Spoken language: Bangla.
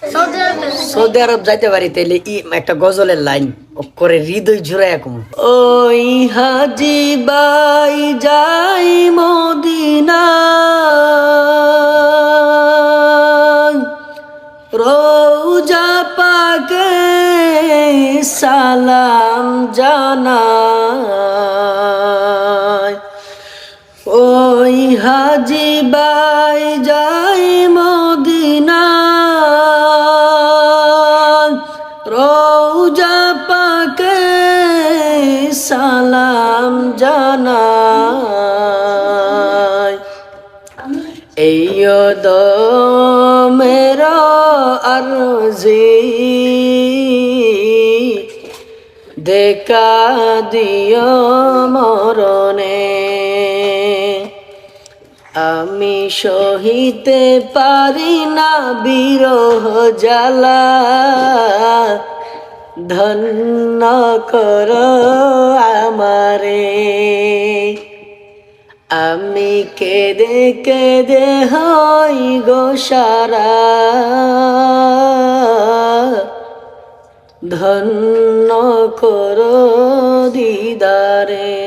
সৌদি আরব যাইতে পারি তাইলে একটা গজলের লাইন করে হৃদয় জুড়াইয়া কম। ওই হাজি বাই যাই মদিনা রোজা পাকে সালাম জানাই। ওই হাজি বাই যাই মদিনা রোজা পাকে সালাম জানাই। এই মেরা আরজি দেখা দিও মরণে আমি সহিতে পারি না বিরহ জ্বালা ধন্য কর আমারে আমি কেঁদে কেঁদে হই গো সারা ধন্য কর দিদারে।